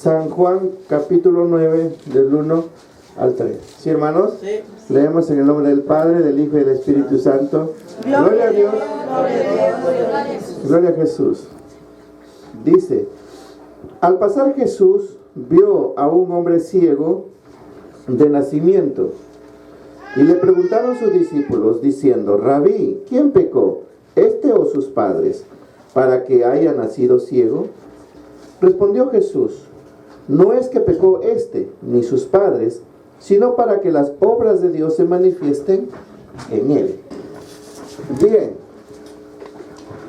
San Juan capítulo 9 del 1 al 3. ¿Sí, hermanos? Sí. Leemos en el nombre del Padre, del Hijo y del Espíritu Santo. Gloria a Dios. Gloria a Jesús. Dice: al pasar Jesús vio a un hombre ciego de nacimiento, y le preguntaron sus discípulos diciendo: Rabí, ¿quién pecó, este o sus padres, para que haya nacido ciego? Respondió Jesús: no es que pecó este ni sus padres, sino para que las obras de Dios se manifiesten en él. Bien,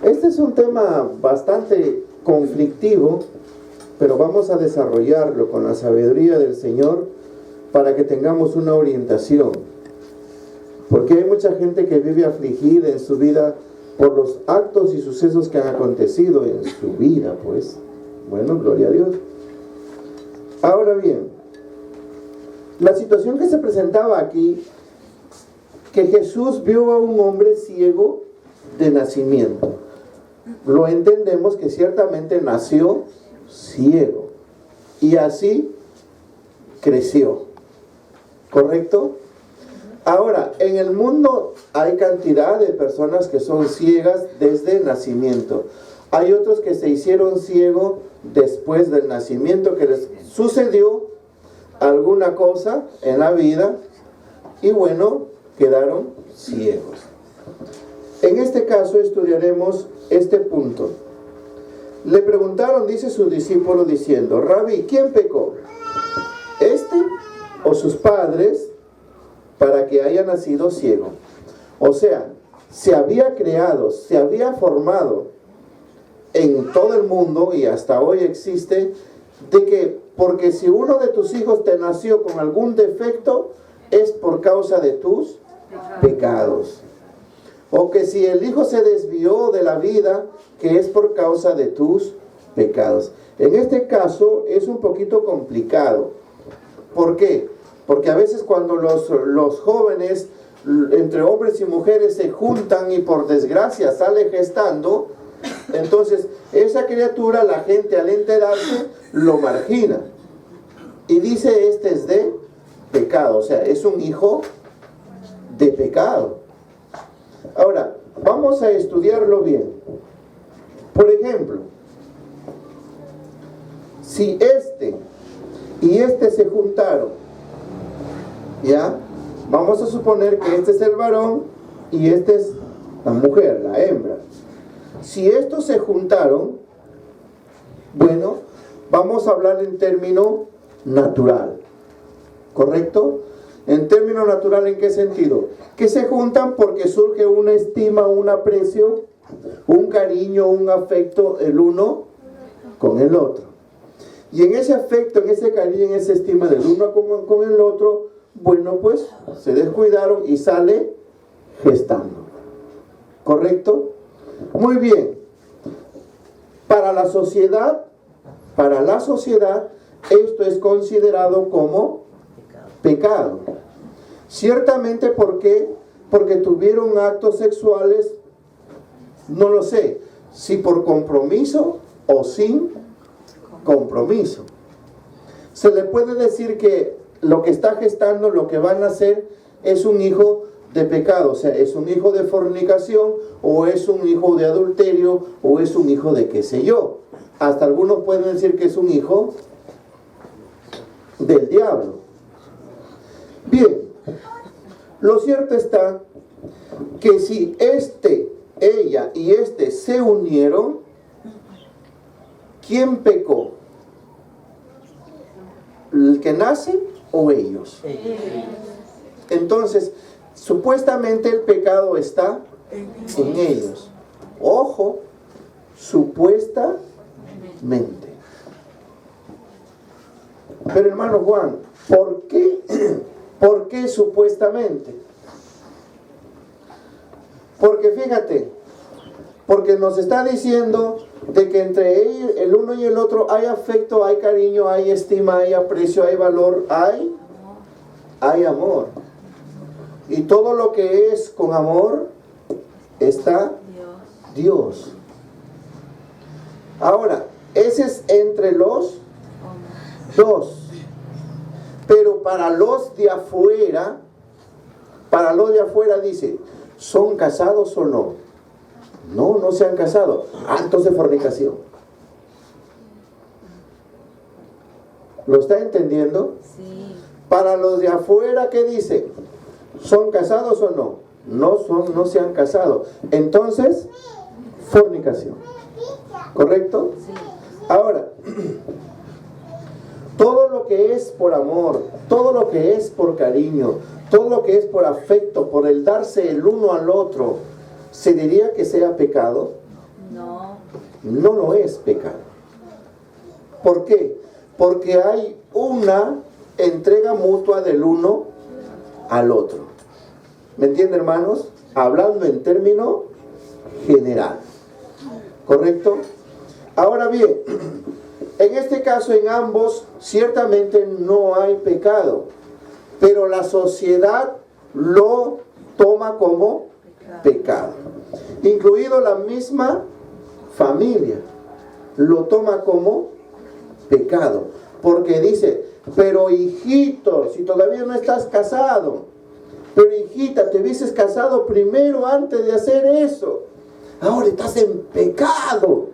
este es un tema bastante conflictivo, pero vamos a desarrollarlo con la sabiduría del Señor para que tengamos una orientación. Porque hay mucha gente que vive afligida en su vida por los actos y sucesos que han acontecido en su vida, pues. Bueno, gloria a Dios. Ahora bien, la situación que se presentaba aquí, que Jesús vio a un hombre ciego de nacimiento. Lo entendemos que ciertamente nació ciego y así creció. ¿Correcto? Ahora, en el mundo hay cantidad de personas que son ciegas desde el nacimiento. Hay otros que se hicieron ciegos después del nacimiento, que les sucedió alguna cosa en la vida y bueno, quedaron ciegos. En este caso estudiaremos este punto. Le preguntaron, dice su discípulo diciendo: Rabí, ¿quién pecó, este o sus padres, para que haya nacido ciego? O sea, se había creado, se había formado en todo el mundo y hasta hoy existe, de que porque si uno de tus hijos te nació con algún defecto, es por causa de tus pecados. O que si el hijo se desvió de la vida, que es por causa de tus pecados. En este caso es un poquito complicado. ¿Por qué? Porque a veces cuando los jóvenes, entre hombres y mujeres, se juntan y por desgracia sale gestando, entonces esa criatura, la gente al enterarse lo margina y dice: este es de pecado, o sea, es un hijo de pecado. Ahora, vamos a estudiarlo bien. Por ejemplo, si este y este se juntaron, ¿ya? Vamos a suponer que este es el varón y este es la mujer, la hembra. Si estos se juntaron, bueno, vamos a hablar en término natural, ¿correcto? En término natural, ¿en qué sentido? Que se juntan porque surge una estima, un aprecio, un cariño, un afecto el uno con el otro. Y en ese afecto, en ese cariño, en esa estima del uno con el otro, bueno, pues se descuidaron y sale gestando. ¿Correcto? Muy bien. Para la sociedad, esto es considerado como pecado. Ciertamente, ¿por qué? Porque tuvieron actos sexuales, no lo sé, si por compromiso o sin compromiso. Se le puede decir que lo que está gestando, lo que van a hacer, es un hijo de pecado, o sea, es un hijo de fornicación, o es un hijo de adulterio, o es un hijo de qué sé yo. Hasta algunos pueden decir que es un hijo del diablo. Bien, lo cierto está que si ella y este se unieron, ¿quién pecó? ¿El que nace o ellos? Entonces, supuestamente el pecado está en ellos. Ojo, supuestamente. Pero hermano Juan, ¿por qué supuestamente? Porque fíjate, porque nos está diciendo de que entre ellos, el uno y el otro, hay afecto, hay cariño, hay estima, hay aprecio, hay valor, hay amor. Y todo lo que es con amor está Dios. Ahora, ese es entre los 2. Pero para los de afuera dice, ¿son casados o no? No, no se han casado. Entonces fornicación. ¿Lo está entendiendo? Sí. Para los de afuera, ¿qué dice? ¿Son casados o no? No se han casado. Entonces, fornicación. ¿Correcto? Sí. Ahora, todo lo que es por amor, todo lo que es por cariño, todo lo que es por afecto, por el darse el uno al otro, ¿se diría que sea pecado? No. No lo es pecado. ¿Por qué? Porque hay una entrega mutua del uno al otro. ¿Me entienden, hermanos? Hablando en término general. ¿Correcto? Ahora bien, en este caso en ambos ciertamente no hay pecado, pero la sociedad lo toma como pecado. Incluido la misma familia, lo toma como pecado. Porque dice, pero hijito, si todavía no estás casado, pero hijita, te hubieses casado primero antes de hacer eso. Ahora estás en pecado.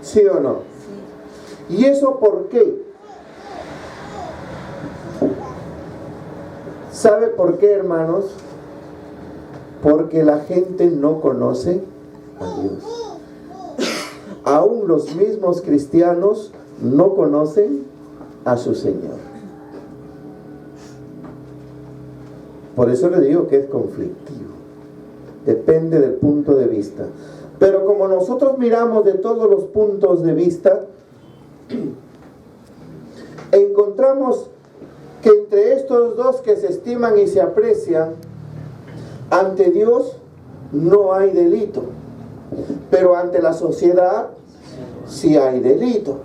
¿Sí o no? Sí. ¿Y eso por qué? ¿Sabe por qué, hermanos? Porque la gente no conoce a Dios. Aún los mismos cristianos no conocen a su Señor. Por eso le digo que es conflictivo. Depende del punto de vista. Pero como nosotros miramos de todos los puntos de vista, encontramos que entre estos dos que se estiman y se aprecian, ante Dios no hay delito. Pero ante la sociedad sí hay delito.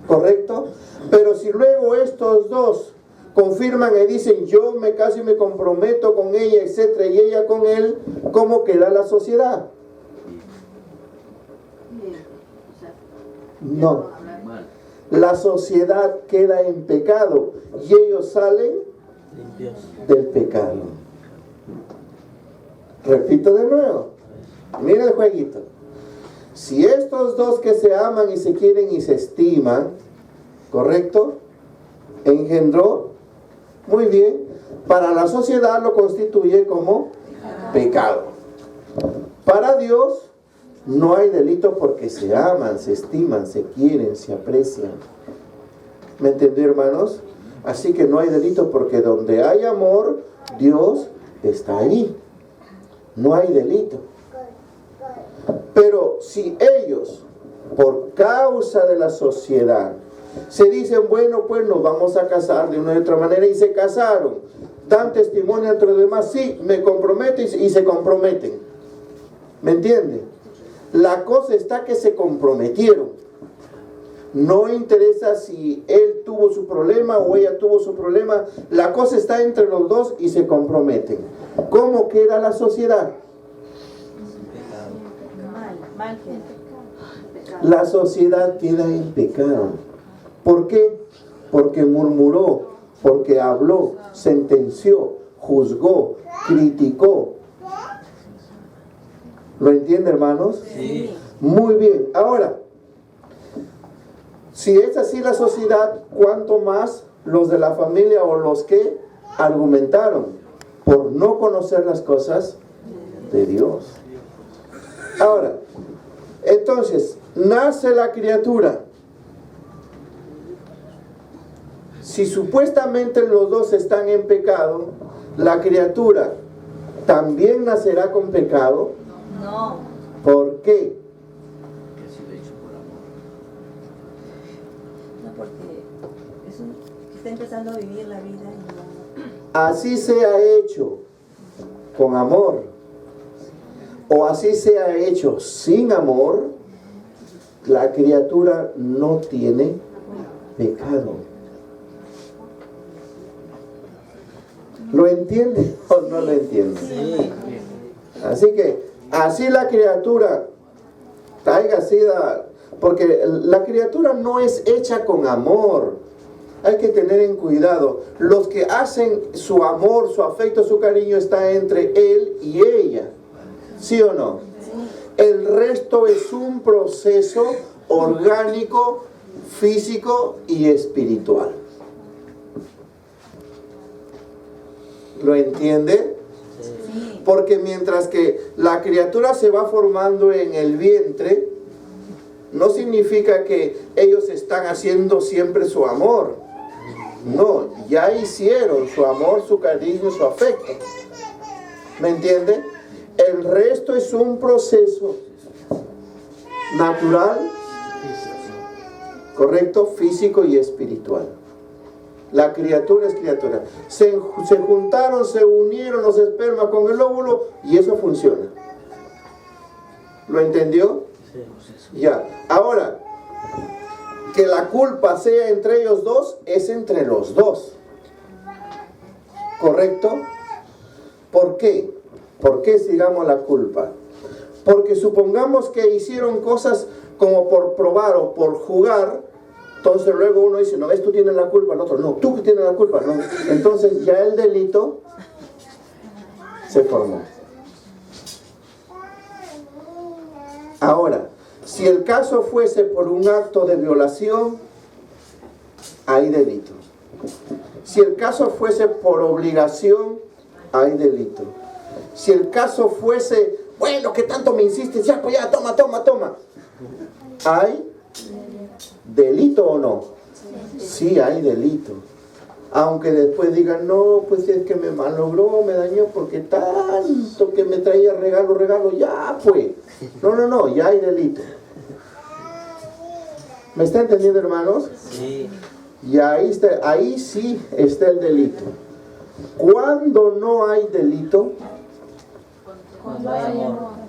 ¿Correcto? Pero si luego estos dos confirman y dicen, yo me caso y me comprometo con ella, etcétera, y ella con él, ¿cómo queda la sociedad? No. La sociedad queda en pecado y ellos salen del pecado. Repito de nuevo. Mira el jueguito. Si estos dos que se aman y se quieren y se estiman, ¿correcto? Engendró, muy bien, para la sociedad lo constituye como pecado. Para Dios no hay delito porque se aman, se estiman, se quieren, se aprecian. ¿Me entendió, hermanos? Así que no hay delito porque donde hay amor, Dios está ahí. No hay delito. Pero si ellos, por causa de la sociedad, se dicen, bueno, pues nos vamos a casar de una u otra manera, y se casaron, dan testimonio entre los demás, sí, me comprometo, y se comprometen. ¿Me entienden? La cosa está que se comprometieron. No interesa si él tuvo su problema o ella tuvo su problema, la cosa está entre los dos y se comprometen. ¿Cómo queda la sociedad? Mal. La sociedad queda en pecado. ¿Por qué? Porque murmuró, porque habló, sentenció, juzgó, criticó. ¿Lo entiende, hermanos? Sí. Muy bien. Ahora, si es así la sociedad, ¿cuánto más los de la familia o los que argumentaron por no conocer las cosas de Dios? Ahora, entonces, nace la criatura. Si supuestamente los dos están en pecado, ¿la criatura también nacerá con pecado? No. ¿Por qué? No, porque está empezando a vivir la vida y no. Así sea hecho con amor o así sea hecho sin amor, la criatura no tiene pecado. ¿Lo entiende o no lo entiende? Sí. Así que, así la criatura haya sido Porque la criatura no es hecha con amor. Hay que tener en cuidado. Los que hacen su amor, su afecto, su cariño está entre él y ella. ¿Sí o no? El resto es un proceso orgánico, físico y espiritual. ¿Lo entiende? Sí. Porque mientras que la criatura se va formando en el vientre, no significa que ellos están haciendo siempre su amor. No, ya hicieron su amor, su cariño, su afecto. ¿Me entiende? El resto es un proceso natural, correcto, físico y espiritual. La criatura es criatura. Se juntaron, se unieron los espermas con el óvulo y eso funciona. ¿Lo entendió? Ya. Ahora, que la culpa sea entre ellos dos, es entre los dos. ¿Correcto? ¿Por qué? ¿Por qué sigamos la culpa? Porque supongamos que hicieron cosas como por probar o por jugar, entonces luego uno dice, no, ves, tú tienes la culpa, el otro, no, tú que tienes la culpa, no. Entonces ya el delito se formó. Ahora, si el caso fuese por un acto de violación, hay delito. Si el caso fuese por obligación, hay delito. Si el caso fuese, bueno, ¿qué tanto me insistes? Ya, pues ya, toma. ¿Hay delito o no? Sí, hay delito. Aunque después digan, no, pues es que me malogró, me dañó, porque tanto que me traía regalo, ya pues. No, ya hay delito. ¿Me está entendiendo, hermanos? Sí. Y ahí sí está el delito. ¿Cuándo no hay delito? Cuando hay amor.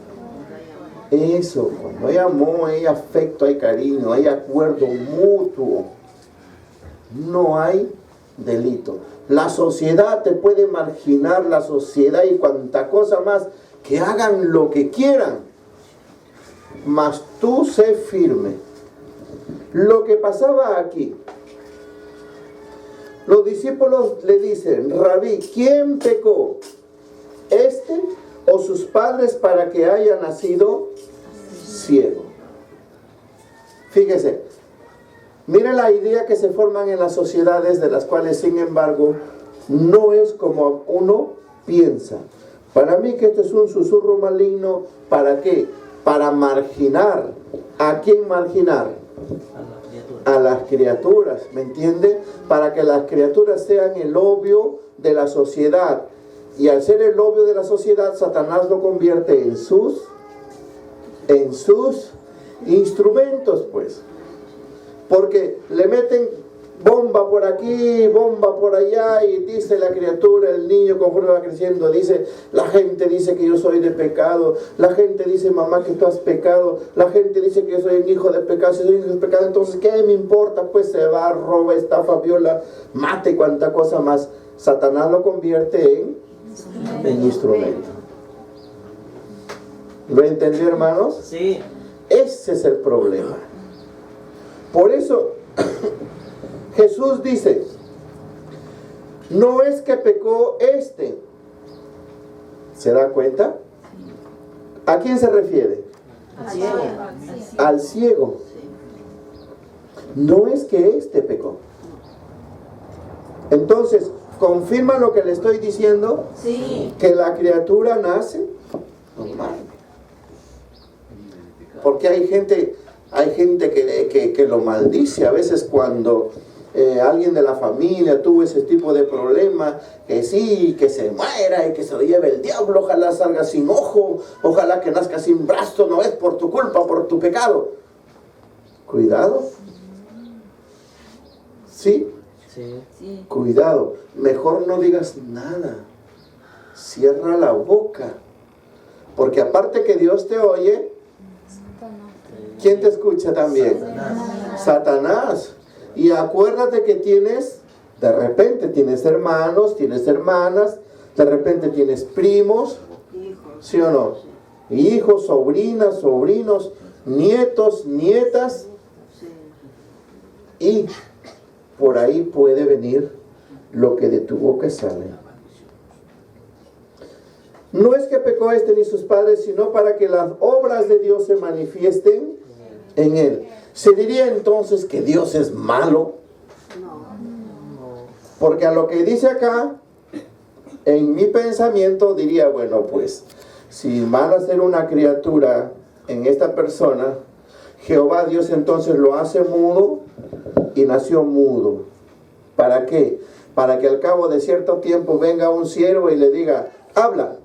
Eso, cuando hay amor, hay afecto, hay cariño, hay acuerdo mutuo, no hay delito. La sociedad te puede marginar, la sociedad y cuanta cosa más, que hagan lo que quieran, mas tú sé firme. Lo que pasaba aquí, los discípulos le dicen, Rabí, ¿quién pecó? ¿Este o sus padres para que haya nacido ciego? Fíjese, mire la idea que se forman en las sociedades, de las cuales sin embargo no es como uno piensa. Para mí que esto es un susurro maligno. ¿Para qué? Para marginar. ¿A quién marginar? A las criaturas, ¿me entiende? Para que las criaturas sean el obvio de la sociedad. Y al ser el obvio de la sociedad, Satanás lo convierte en sus instrumentos, pues. Porque le meten bomba por aquí, bomba por allá, y dice la criatura, el niño conforme va creciendo, dice, la gente dice que yo soy de pecado, la gente dice, mamá, que tú has pecado, la gente dice que yo soy un hijo de pecado, si soy un hijo de pecado, entonces, ¿qué me importa? Pues se va, roba, estafa, viola, mate y cuanta cosa más. Satanás lo convierte en instrumento. ¿Lo entendió, hermanos? Sí. Ese es el problema. Por eso Jesús dice, no es que pecó este. ¿Se da cuenta? ¿A quién se refiere? Al ciego. No es que este pecó. Entonces, ¿confirma lo que le estoy diciendo? Sí. Que la criatura nace normal. Porque hay gente que lo maldice a veces cuando alguien de la familia tuvo ese tipo de problema, que sí, que se muera y que se lo lleve el diablo, ojalá salga sin ojo, ojalá que nazca sin brazo, no es por tu culpa, por tu pecado. Cuidado. ¿Sí? Sí. Cuidado, mejor no digas nada. Cierra la boca. Porque aparte que Dios te oye, ¿quién te escucha también? Satanás. Y acuérdate que de repente tienes hermanos, tienes hermanas, de repente tienes primos, ¿sí o no? Hijos, sobrinas, sobrinos, nietos, nietas, y por ahí puede venir lo que de tu boca sale. No es que pecó este ni sus padres, sino para que las obras de Dios se manifiesten en él. ¿Se diría entonces que Dios es malo? Porque a lo que dice acá, en mi pensamiento diría, bueno, pues, si van a ser una criatura en esta persona, Jehová Dios entonces lo hace mudo y nació mudo. ¿Para qué? Para que al cabo de cierto tiempo venga un siervo y le diga, habla.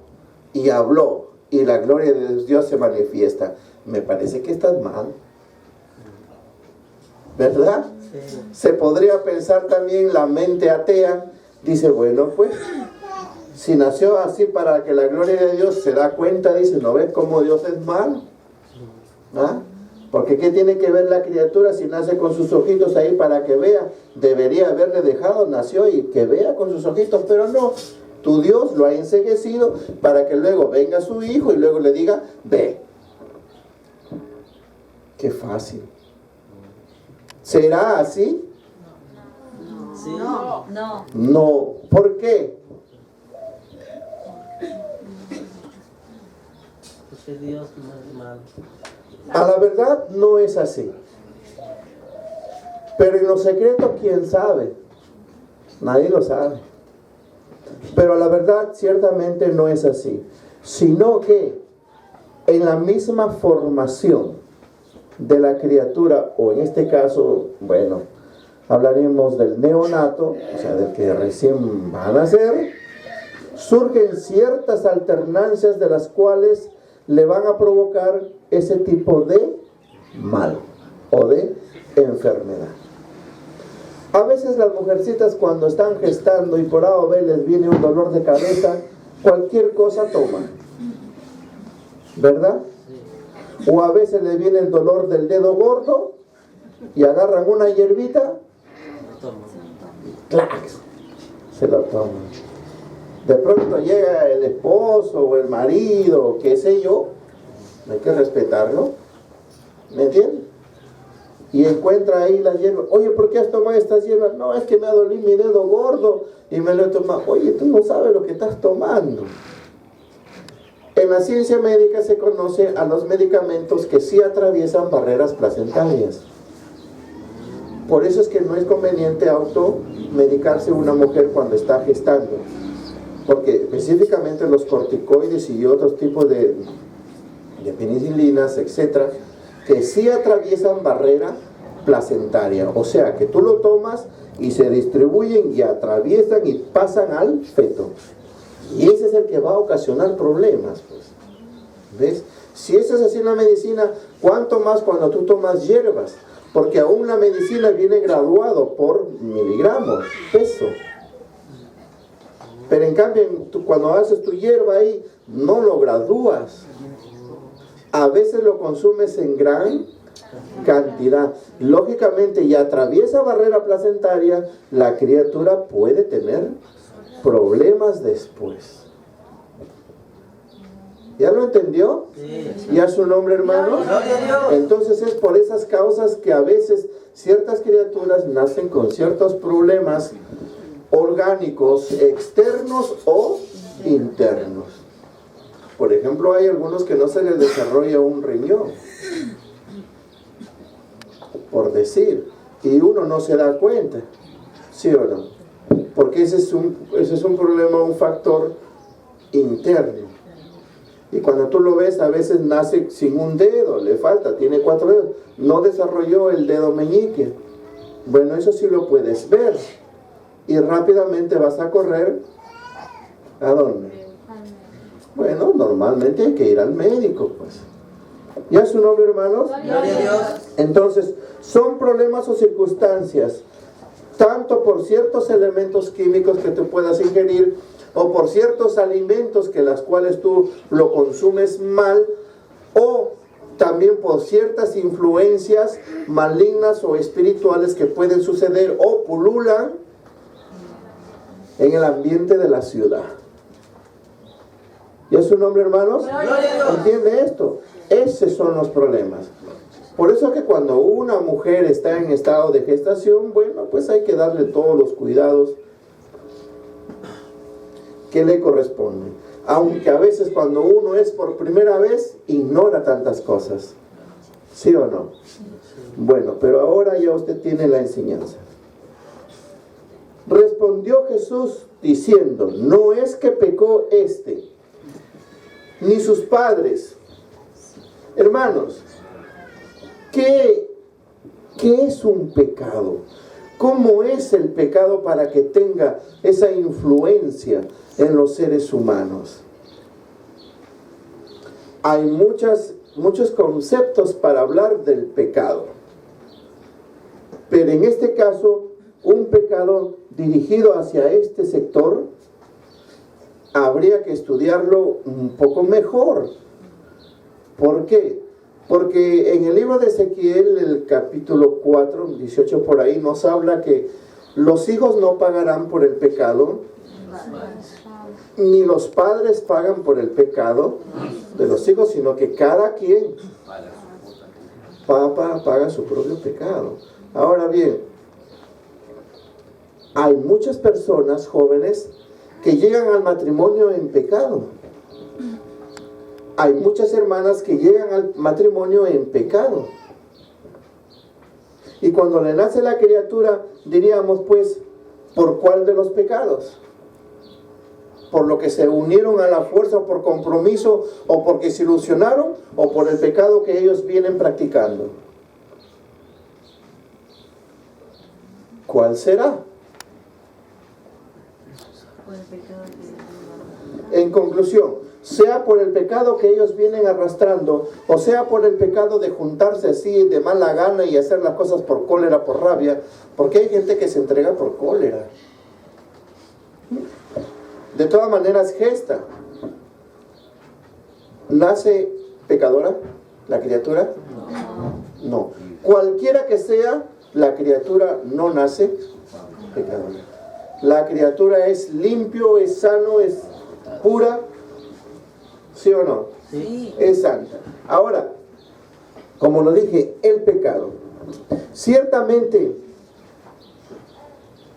Y habló, y la gloria de Dios se manifiesta. Me parece que estás mal, ¿verdad? Sí. Se podría pensar también la mente atea. Dice, bueno, pues, si nació así para que la gloria de Dios se da cuenta, dice, ¿no ves cómo Dios es malo? ¿Ah? Porque ¿qué tiene que ver la criatura si nace con sus ojitos ahí para que vea? Debería haberle dejado, nació y que vea con sus ojitos, pero no. Tu Dios lo ha enceguecido para que luego venga su hijo y luego le diga, ve. Qué fácil. ¿Será así? Sí. No. No. ¿Por qué? Porque Dios no es malo. A la verdad no es así. Pero en lo secreto, ¿quién sabe? Nadie lo sabe. Pero la verdad ciertamente no es así, sino que en la misma formación de la criatura, o en este caso, bueno, hablaremos del neonato, o sea, del que recién va a nacer, surgen ciertas alternancias de las cuales le van a provocar ese tipo de mal o de enfermedad. A veces las mujercitas cuando están gestando y por A o B les viene un dolor de cabeza, cualquier cosa toman, ¿verdad? O a veces les viene el dolor del dedo gordo y agarran una hierbita, ¡clac!, se lo toman. De pronto llega el esposo o el marido, qué sé yo, hay que respetarlo, ¿me entiendes? Y encuentra ahí las hierbas. Oye, ¿por qué has tomado estas hierbas? No, es que me ha dolido mi dedo gordo y me lo he tomado. Oye, tú no sabes lo que estás tomando. En la ciencia médica se conoce a los medicamentos que sí atraviesan barreras placentarias. Por eso es que no es conveniente automedicarse una mujer cuando está gestando. Porque específicamente los corticoides y otros tipos de penicilinas, etcétera, que sí atraviesan barrera placentaria, o sea que tú lo tomas y se distribuyen y atraviesan y pasan al feto, y ese es el que va a ocasionar problemas, pues. ¿Ves? Si eso es así en la medicina, ¿cuánto más cuando tú tomas hierbas? Porque aún la medicina viene graduado por miligramos, peso. Pero en cambio, cuando haces tu hierba ahí, no lo gradúas. A veces lo consumes en gran cantidad. Lógicamente, y atraviesa barrera placentaria, la criatura puede tener problemas después. ¿Ya lo entendió? Sí. ¿Ya su nombre, hermano? Entonces es por esas causas que a veces ciertas criaturas nacen con ciertos problemas orgánicos externos o internos. Por ejemplo, hay algunos que no se les desarrolla un riñón, por decir, y uno no se da cuenta, ¿sí o no? Porque ese es un problema, un factor interno. Y cuando tú lo ves, a veces nace sin un dedo, le falta, tiene 4 dedos, no desarrolló el dedo meñique. Bueno, eso sí lo puedes ver, y rápidamente vas a correr, ¿a dónde? Bueno, normalmente hay que ir al médico, pues. ¿Ya su nombre, hermanos? Gloria a Dios. Entonces, son problemas o circunstancias, tanto por ciertos elementos químicos que tú puedas ingerir, o por ciertos alimentos que las cuales tú lo consumes mal, o también por ciertas influencias malignas o espirituales que pueden suceder o pululan en el ambiente de la ciudad. ¿Y a su nombre, hermanos? Gloria a Dios. ¿Entiende esto? Esos son los problemas. Por eso que cuando una mujer está en estado de gestación, bueno, pues hay que darle todos los cuidados que le corresponden. Aunque a veces cuando uno es por primera vez, ignora tantas cosas. ¿Sí o no? Bueno, pero ahora ya usted tiene la enseñanza. Respondió Jesús diciendo, no es que pecó este, ni sus padres. Hermanos, ¿qué es un pecado? ¿Cómo es el pecado para que tenga esa influencia en los seres humanos? Hay muchos conceptos para hablar del pecado. Pero en este caso, un pecado dirigido hacia este sector, habría que estudiarlo un poco mejor. ¿Por qué? Porque en el libro de Ezequiel, el capítulo 4, 18 por ahí, nos habla que los hijos no pagarán por el pecado, ni los padres pagan por el pecado de los hijos, sino que cada quien paga su propio pecado. Ahora bien, hay muchas personas jóvenes que llegan al matrimonio en pecado. Hay muchas hermanas que llegan al matrimonio en pecado. Y cuando le nace la criatura, diríamos pues, ¿por cuál de los pecados? ¿Por lo que se unieron a la fuerza por compromiso o porque se ilusionaron o por el pecado que ellos vienen practicando? ¿Cuál será? En conclusión, sea por el pecado que ellos vienen arrastrando, o sea por el pecado de juntarse así de mala gana y hacer las cosas por cólera, por rabia, porque hay gente que se entrega por cólera. De todas maneras, gesta. ¿Nace pecadora la criatura? No. Cualquiera que sea, la criatura no nace pecadora. La criatura es limpio, es sano, es pura. ¿Sí o no? Sí. Es santa. Ahora, como lo dije, el pecado. Ciertamente,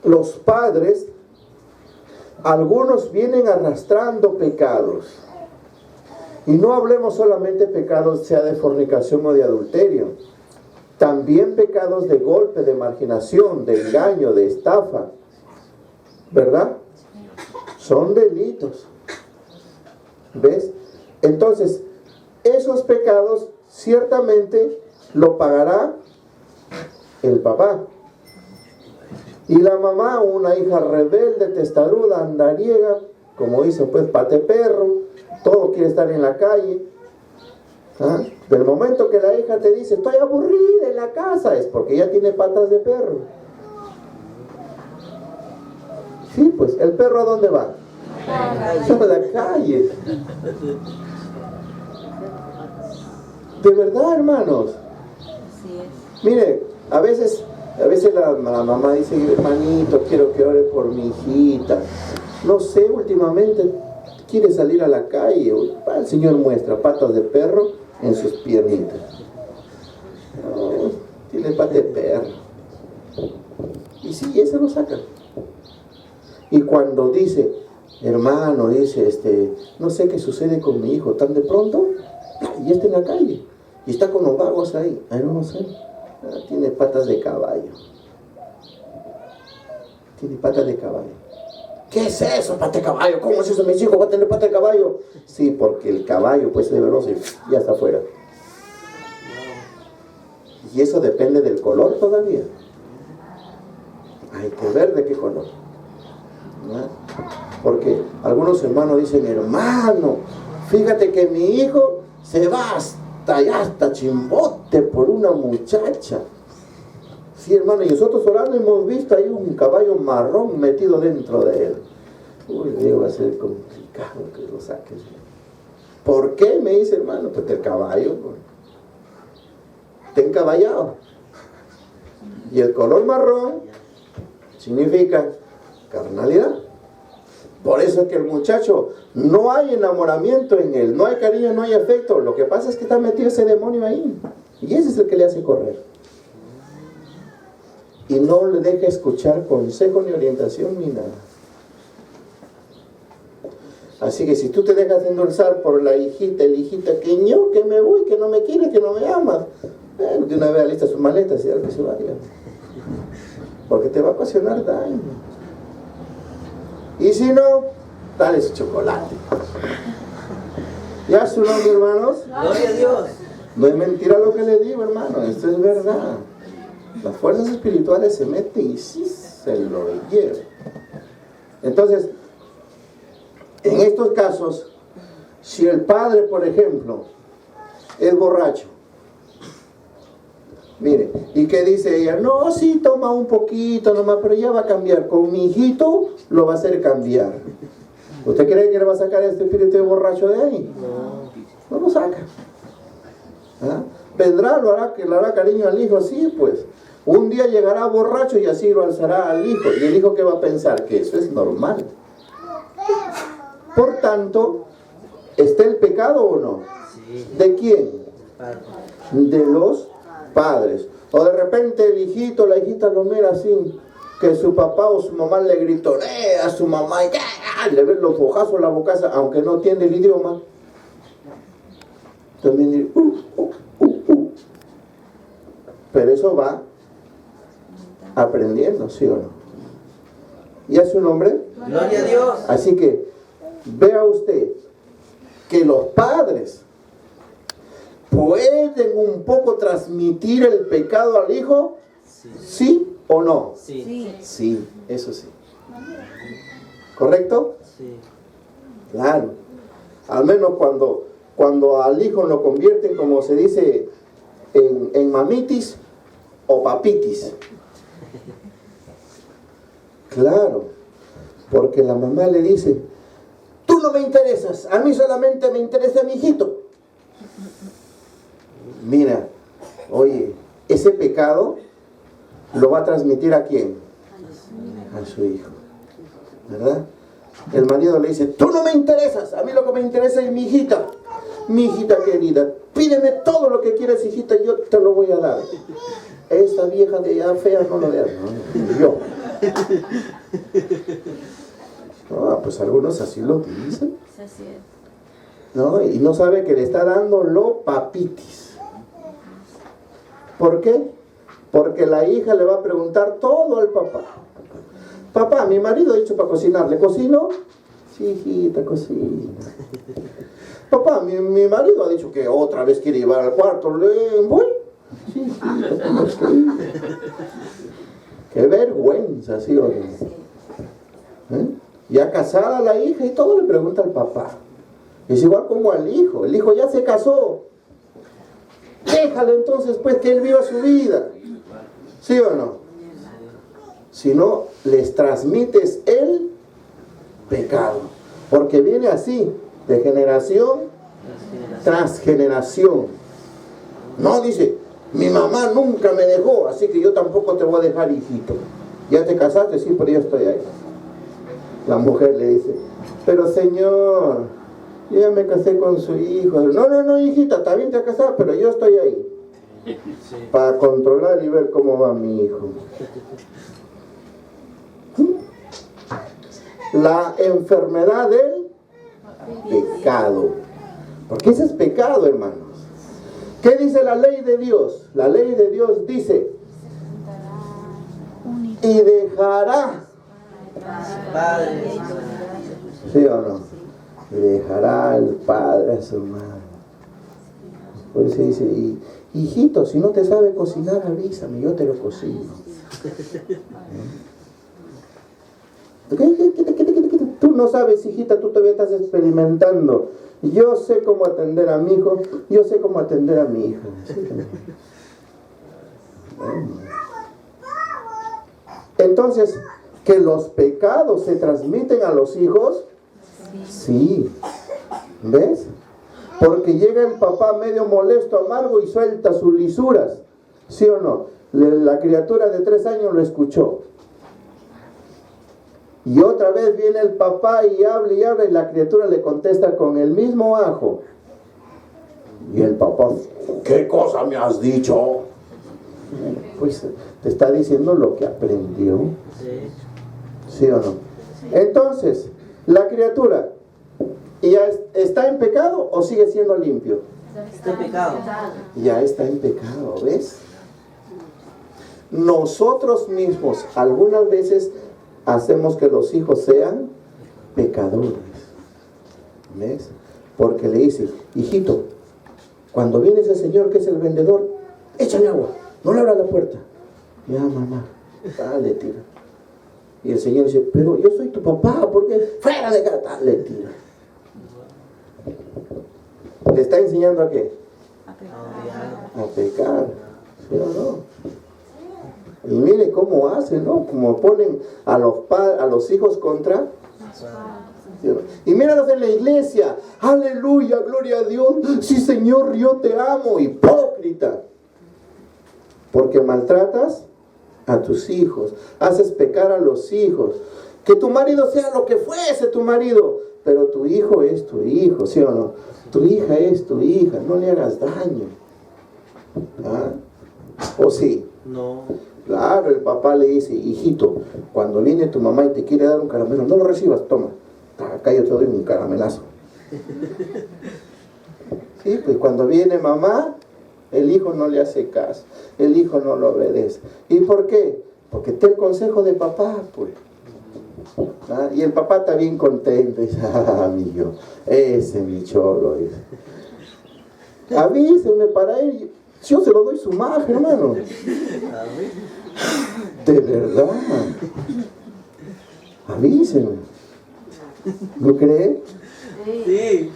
los padres, algunos vienen arrastrando pecados. Y no hablemos solamente pecados, sea de fornicación o de adulterio. También pecados de golpe, de marginación, de engaño, de estafa. ¿Verdad? Son delitos. ¿Ves? Entonces, esos pecados ciertamente lo pagará el papá. Y la mamá, una hija rebelde, testaruda, andariega, como dicen pues, pate perro, todo quiere estar en la calle. ¿Ah? Del momento que la hija te dice, estoy aburrida en la casa, es porque ya tiene patas de perro. Sí, pues, ¿el perro a dónde va? A la calle. De verdad, hermanos. Así es. Mire, a veces la mamá dice, hermanito, quiero que ore por mi hijita. No sé, últimamente quiere salir a la calle. El Señor muestra patas de perro en sus piernitas. Oh, tiene patas de perro. Y sí, ese lo saca. Y cuando dice, hermano, dice, no sé qué sucede con mi hijo, tan de pronto, y está en la calle, y está con los vagos ahí, no sé, tiene patas de caballo. Tiene patas de caballo. ¿Qué es eso, pata de caballo? ¿Cómo es eso? Mis hijos van a tener pata de caballo. Sí, porque el caballo, pues, es veloz y ya está afuera. Y eso depende del color todavía. Hay que ver de qué color. ¿No? Porque algunos hermanos dicen, hermano, fíjate que mi hijo se va hasta allá, hasta Chimbote por una muchacha. Sí, hermano, y nosotros orando hemos visto ahí un caballo marrón metido dentro de él. Uy, le digo, va a ser complicado que lo saques. ¿Por qué? Me dice, hermano, porque el caballo está encaballado. Y el color marrón significa carnalidad. Por eso es que el muchacho, no hay enamoramiento en él, no hay cariño, no hay afecto. Lo que pasa es que está metido ese demonio ahí. Y ese es el que le hace correr. Y no le deja escuchar consejo ni orientación ni nada. Así que si tú te dejas endulzar por la hijita, el hijita, que yo, que me voy, que no me quiere, que no me ama, de una vez alista sus maletas y algo que se vaya. Porque te va a ocasionar daño. Y si no, dale su chocolate. ¿Ya su nombre, hermanos? Gloria a Dios. No es mentira lo que le digo, hermano. Esto es verdad. Las fuerzas espirituales se meten y sí se lo llevan. Entonces, en estos casos, si el padre, por ejemplo, es borracho, mire, ¿y qué dice ella? No, sí, toma un poquito nomás, pero ya va a cambiar. Con mi hijito lo va a hacer cambiar. ¿Usted cree que le va a sacar este espíritu de borracho de ahí? No lo saca. ¿Ah? Vendrá, le hará cariño al hijo, sí, pues. Un día llegará borracho y así lo alzará al hijo. ¿Y el hijo qué va a pensar? Que eso es normal. Por tanto, ¿está el pecado o no? Sí. ¿De quién? De los padres. O de repente el hijito, la hijita lo mira así, que su papá o su mamá le gritorea a su mamá y le ven los ojazos en la bocaza, aunque no entiende el idioma. También dice, Pero eso va aprendiendo, ¿sí o no? ¿Y a su nombre? Gloria a Dios. Así que vea usted que los padres pueden un poco transmitir el pecado al hijo, ¿sí o no? Sí. Sí. Sí, eso sí. ¿Correcto? Sí. Claro. Al menos cuando al hijo lo convierten, como se dice, en mamitis o papitis. Claro, porque la mamá le dice, tú no me interesas, a mí solamente me interesa mi hijito. Mira, oye, ese pecado lo va a transmitir ¿a quién? A su hijo, ¿verdad? El marido le dice, tú no me interesas, a mí lo que me interesa es mi hijita querida, pídeme todo lo que quieras, hijita, yo te lo voy a dar. Esta vieja de allá fea no lo da, no, yo. Pues algunos así lo dicen. Así es. ¿No? Y no sabe que le está dando lo papitis. ¿Por qué? Porque la hija le va a preguntar todo al papá. Papá, mi marido ha dicho para cocinar, ¿le cocino? Sí, hijita, cocina. Papá, mi marido ha dicho que otra vez quiere llevar al cuarto, ¿le voy? Sí, hijita, cocina. Qué vergüenza, ¿sí o no? Ya casada la hija y todo le pregunta al papá. Es igual como al hijo. El hijo ya se casó. Déjalo entonces pues que él viva su vida. ¿Sí o no? Si no, les transmites el pecado. Porque viene así, de generación tras generación. No, dice, mi mamá nunca me dejó, así que yo tampoco te voy a dejar, hijito. ¿Ya te casaste? Sí, pero yo estoy ahí. La mujer le dice, pero señor, yo ya me casé con su hijo. No, hijita, también te has casado, pero yo estoy ahí. Sí. Para controlar y ver cómo va mi hijo. La enfermedad del pecado. Porque ese es pecado, hermanos. ¿Qué dice la ley de Dios? La ley de Dios dice, y dejará. Padre. ¿Sí o no? Y dejará el padre a su madre. Por eso dice, hijito, si no te sabe cocinar, avísame, yo te lo cocino. Tú no sabes, hijita, tú todavía estás experimentando. Yo sé cómo atender a mi hijo, yo sé cómo atender a mi hija. Entonces, ¿que los pecados se transmiten a los hijos? Sí. ¿Ves? Porque llega el papá medio molesto, amargo y suelta sus lisuras. ¿Sí o no? La criatura de 3 años lo escuchó. Y otra vez viene el papá y habla y la criatura le contesta con el mismo ajo. Y el papá, ¿qué cosa me has dicho? Pues te está diciendo lo que aprendió. ¿Sí o no? Entonces, la criatura, ¿ya está en pecado o sigue siendo limpio? Está en pecado. Ya está en pecado, ¿ves? Nosotros mismos algunas veces hacemos que los hijos sean pecadores. ¿Ves? Porque le dice, hijito, cuando viene ese señor que es el vendedor, échale agua, no le abra la puerta. Ya, mamá, dale, tira. Y el señor dice, pero yo soy tu papá, ¿por qué? Fuera de acá, dale, tira. ¿Le está enseñando a qué? A pecar. ¿Sí o no? Y mire cómo hacen, ¿no? Como ponen a los hijos contra. ¿Sí o no? Y míralos en la iglesia. Aleluya, gloria a Dios. Sí, Señor, yo te amo. Hipócrita. Porque maltratas a tus hijos. Haces pecar a los hijos. Que tu marido sea lo que fuese tu marido. Pero tu hijo es tu hijo, ¿sí o no? Tu hija es tu hija. No le hagas daño. ¿Ah? ¿O sí? No. Claro, el papá le dice, hijito, cuando viene tu mamá y te quiere dar un caramelo, no lo recibas, toma. Acá yo te doy un caramelazo. Sí, pues cuando viene mamá, el hijo no le hace caso. El hijo no lo obedece. ¿Y por qué? Porque está el consejo de papá, pues. ¿Ah? Y el papá está bien contento. Dice, amigo, ese mi cholo. Dice. Avísenme para él. Yo se lo doy su magia, hermano. De verdad. Avísenme. ¿No cree? Sí.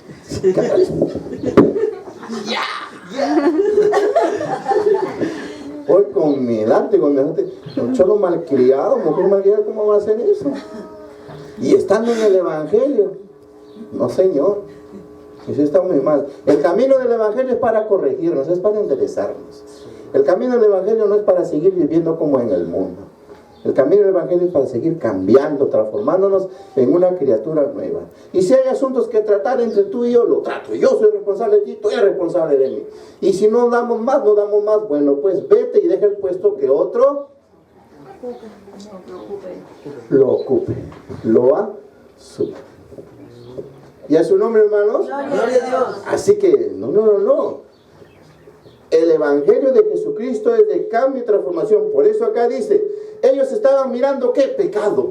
Hoy con mi edad, un cholo malcriado, mujer malcriada, ¿cómo va a hacer eso? Y estando en el Evangelio. No, señor. Eso está muy mal. El camino del Evangelio es para corregirnos, es para enderezarnos. El camino del Evangelio no es para seguir viviendo como en el mundo. El camino del Evangelio es para seguir cambiando, transformándonos en una criatura nueva. Y si hay asuntos que tratar entre tú y yo, lo trato. Yo soy responsable de ti, tú eres responsable de mí. Y si no damos más, bueno, pues vete y deja el puesto que otro lo ocupe, lo asume. ¿Y a su nombre, hermanos? Gloria a Dios. Así que, no. El Evangelio de Jesucristo es de cambio y transformación. Por eso acá dice, ellos estaban mirando ¿qué? Pecado.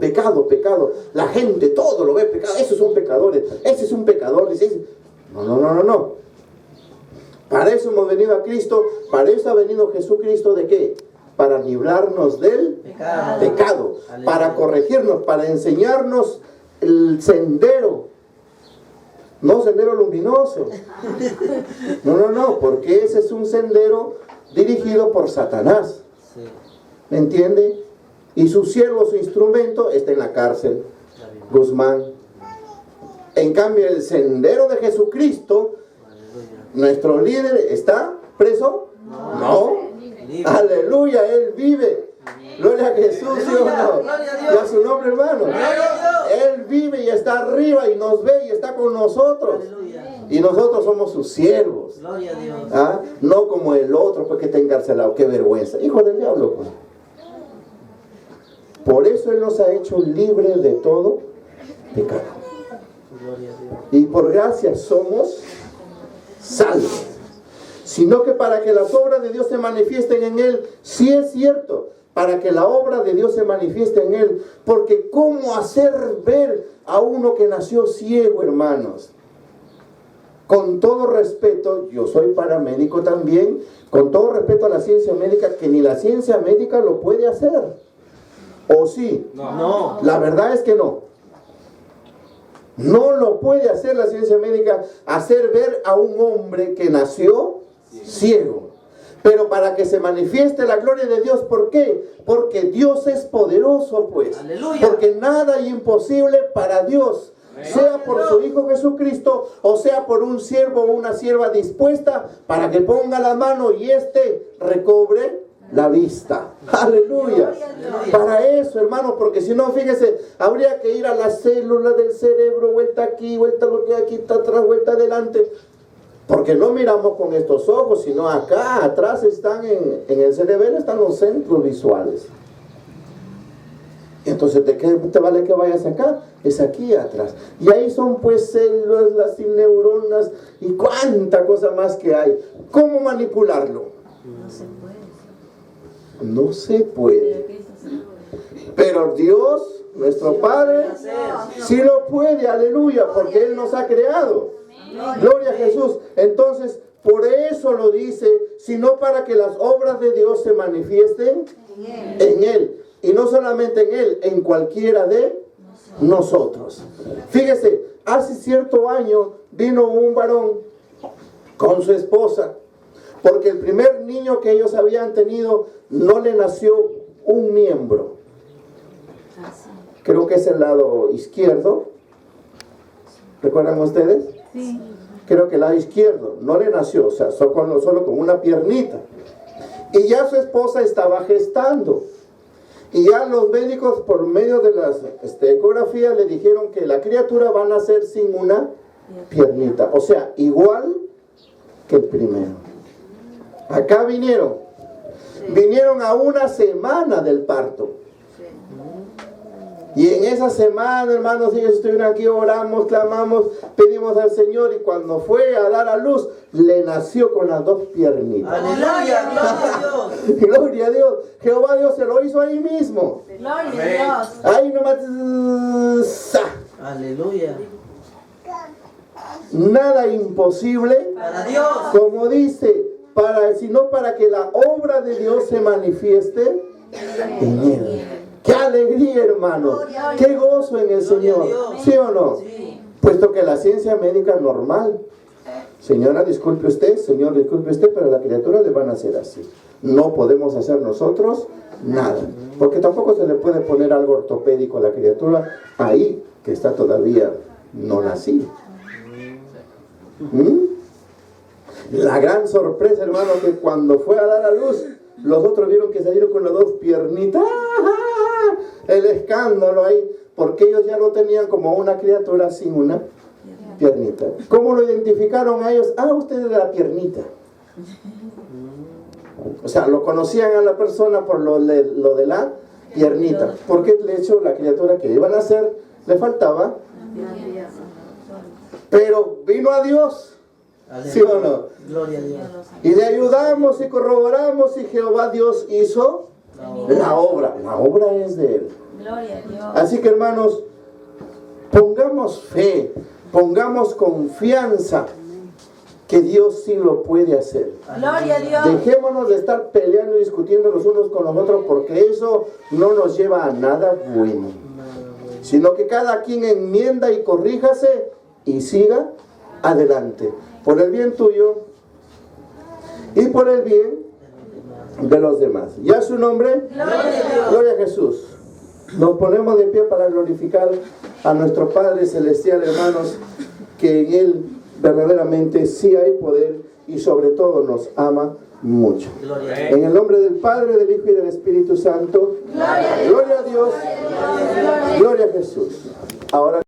La gente, todo lo ve pecado. Esos son pecadores. Ese es un pecador. No. Para eso hemos venido a Cristo. Para eso ha venido Jesucristo. ¿De qué? Para librarnos del pecado. Para corregirnos, para enseñarnos el sendero. No sendero luminoso. No, porque ese es un sendero dirigido por Satanás. ¿Me entiende? Y su siervo, su instrumento, está en la cárcel. Guzmán. En cambio, el sendero de Jesucristo, nuestro líder, ¿está preso? No. Aleluya, Él vive. Gloria a Jesús, ¿sí o no? Y a su nombre, hermano. Él vive y está arriba y nos ve y está con nosotros. Y nosotros somos sus siervos. Gloria a Dios. ¿Ah? No como el otro, pues que está encarcelado. Qué vergüenza. Hijo del diablo, pues. Por eso Él nos ha hecho libres de todo pecado. Gloria a Dios. Y por gracia somos salvos. Sino que para que las obras de Dios se manifiesten en Él, sí es cierto, para que la obra de Dios se manifieste en Él. Porque ¿cómo hacer ver a uno que nació ciego, hermanos? Con todo respeto, yo soy paramédico también, con todo respeto a la ciencia médica, que ni la ciencia médica lo puede hacer. ¿O sí? No. La verdad es que no. No lo puede hacer la ciencia médica, hacer ver a un hombre que nació ciego. Pero para que se manifieste la gloria de Dios, ¿por qué? Porque Dios es poderoso, pues. Aleluya. Porque nada es imposible para Dios. Sea por su Hijo Jesucristo, o sea por un siervo o una sierva dispuesta para que ponga la mano y éste recobre la vista. Aleluya. Para eso, hermano, porque si no, fíjese, habría que ir a las células del cerebro, vuelta aquí, vuelta lo que aquí está atrás, vuelta adelante. Porque no miramos con estos ojos, sino acá, atrás están en el cerebelo, están los centros visuales. Entonces, ¿de qué te vale que vayas acá? Es aquí atrás. Y ahí son pues células, las neuronas y cuánta cosa más que hay. ¿Cómo manipularlo? No se puede. No se puede. Pero Cristo se puede. Pero Dios, nuestro Padre, sí lo puede, aleluya, porque Él nos ha creado. Gloria a Jesús. Entonces, por eso lo dice, sino para que las obras de Dios se manifiesten en Él. Y no solamente en Él, en cualquiera de nosotros. Fíjese, hace cierto año vino un varón con su esposa, porque el primer niño que ellos habían tenido no le nació un miembro. Creo que es el lado izquierdo. ¿Recuerdan ustedes? Sí. Creo que el lado izquierdo no le nació, o sea, solo con una piernita. Y ya su esposa estaba gestando. Y ya los médicos, por medio de las ecografías, le dijeron que la criatura va a nacer sin una piernita. O sea, igual que el primero. Acá vinieron a una semana del parto. Y en esa semana, hermanos, ellos estuvieron aquí, oramos, clamamos, pedimos al Señor, y cuando fue a dar a luz, le nació con las dos piernitas. Aleluya, gloria a Dios. Gloria a Dios. Jehová Dios se lo hizo ahí mismo. Gloria a Dios. Ahí nomás. Aleluya. Nada imposible. Para Dios. Como dice, sino para que la obra de Dios se manifieste en Él. ¡Qué alegría, hermano! ¡Qué gozo en el Señor! ¿Sí o no? Puesto que la ciencia médica normal, señora, disculpe usted, señor, disculpe usted, pero la criatura le van a hacer así. No podemos hacer nosotros nada. Porque tampoco se le puede poner algo ortopédico a la criatura ahí, que está todavía no nacida. La gran sorpresa, hermano, que cuando fue a dar a luz, los otros vieron que salieron con las dos piernitas. El escándalo ahí, porque ellos ya lo tenían como una criatura sin una piernita. ¿Cómo lo identificaron a ellos? Usted es la piernita. O sea, lo conocían a la persona por lo de la piernita. Porque de hecho la criatura que iban a hacer le faltaba. Pero vino a Dios. ¿Sí o no? Gloria a Dios. Y le ayudamos y corroboramos, y Jehová Dios hizo la obra. La obra es de Él. Gloria a Dios. Así que, hermanos, pongamos fe, pongamos confianza que Dios sí lo puede hacer. Gloria a Dios. Dejémonos de estar peleando y discutiendo los unos con los otros, porque eso no nos lleva a nada bueno. Sino que cada quien enmienda y corríjase y siga adelante. Por el bien tuyo y por el bien de los demás. ¿Ya su nombre? Gloria a Jesús. Nos ponemos de pie para glorificar a nuestro Padre Celestial, hermanos, que en Él verdaderamente sí hay poder y sobre todo nos ama mucho. En el nombre del Padre, del Hijo y del Espíritu Santo. Gloria a Dios. Gloria a Jesús. Ahora